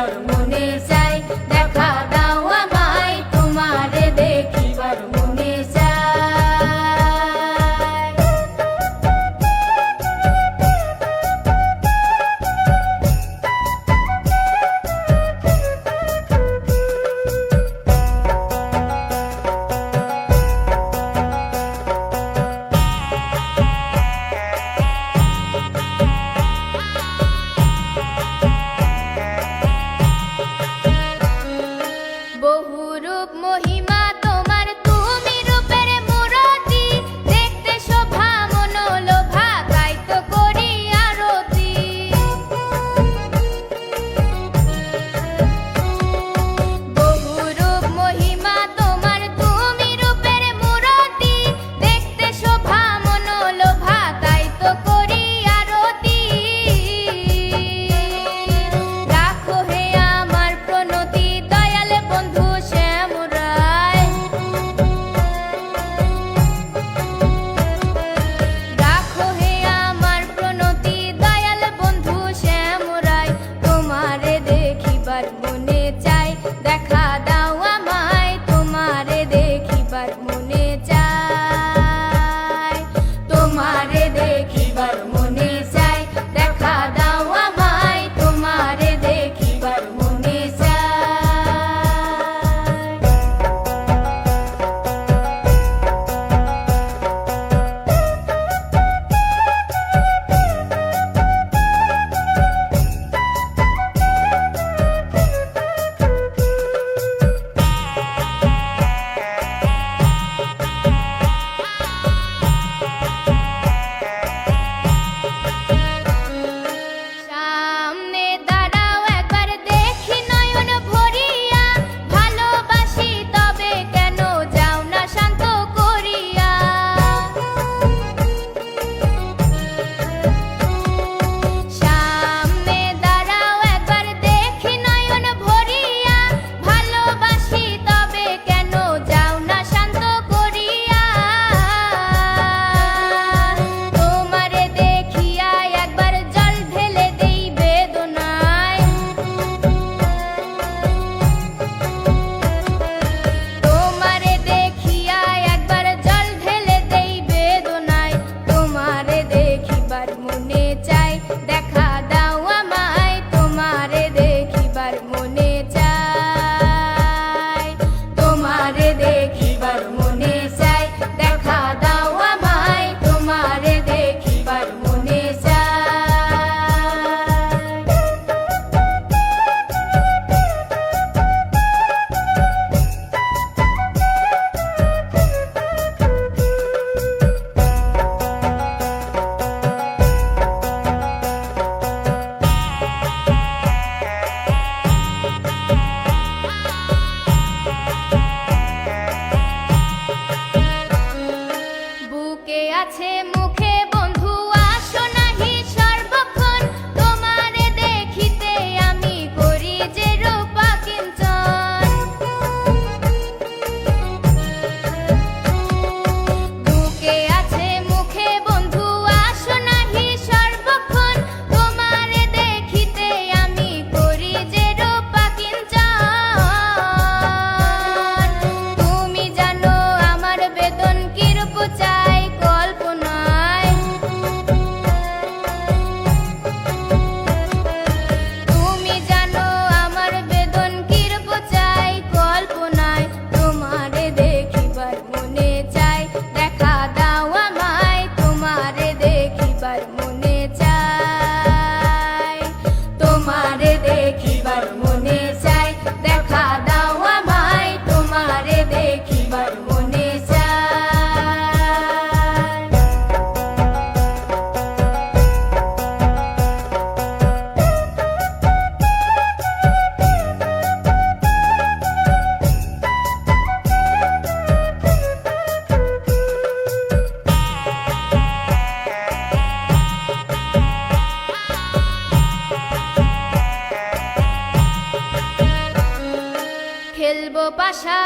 দেখিবার মনে চাই, দেখা দাও আমায় তোমারে দেখিবার মনে চাই। বহুরূপ মহিমা তোমার, তুমি রূপের মূরতি, দেখতে শোভা মনোলোভা, তাই তো করি আরতি। বহুরূপ মহিমা তোমার, তুমি রূপের মূরতি, দেখতে শোভা মনোলোভা, তাই তো করি আরতি। রাখো হে আমার প্রণতি দয়াল বন্ধু শ্যামরায়, রাখো হে আমার প্রণতি দয়াল বন্ধু শ্যামরায়, তোমারে দেখিবার মনে চাই, দেখা দাও আমায় তোমারে দেখিবার মনে চাই, তোমারে দেখিবার মনে চাই, দেখা দাও আমায় তোমারে দেখিবার মনে চাই। সামনে দাঁড়াও একবার দেখি নয়ন ভরিয়া, ভালোবাসি তবে কেন যাও না শান্ত করিয়া। সামনে দাঁড়াও একবার দেখি নয়ন ভরিয়া, ভালোবাসি তবে কেন যাও না শান্ত করিয়া। তোমারে দেখিয়া একবার জল ঢেলে দেই বেদনায়, তোমারে দেখিয়া একবার জল ঢেলে দেই বেদনায়, তোমারে দেখিবার মনে চাই, দেখা দাও আমায় তোমারে দেখিবার মনে চাই, তোমারে দেখিবার মনে চাই, দেখা দাও আমায় তোমারে দেখিবার মনে চাই। বুকে আছে মুখে বন্ধু আসো নাহি সর্বক্ষণ, তোমারে দেখিতে আমি করি যে রূপা কিঞ্চন। বুকে আছে মুখে বন্ধু আসো নাহি সর্বক্ষণ, তোমারে দেখিতে আমি করি যে রূপা কিঞ্চন। তুমি জানো আমার বেদন কিরূপ চাই কল্পনায়, তুমি জানো আমার বেদন কিরূপ চাই কল্পনায়, তোমারে দেখিবার মনে চাই, দেখা দাও আমায় তোমারে দেখিবার মনে চাই, তোমারে দেখিবার মনে চাই, দেখা দাও আমায় তোমারে দেখিবার মনে চাই। খেলবো পাশা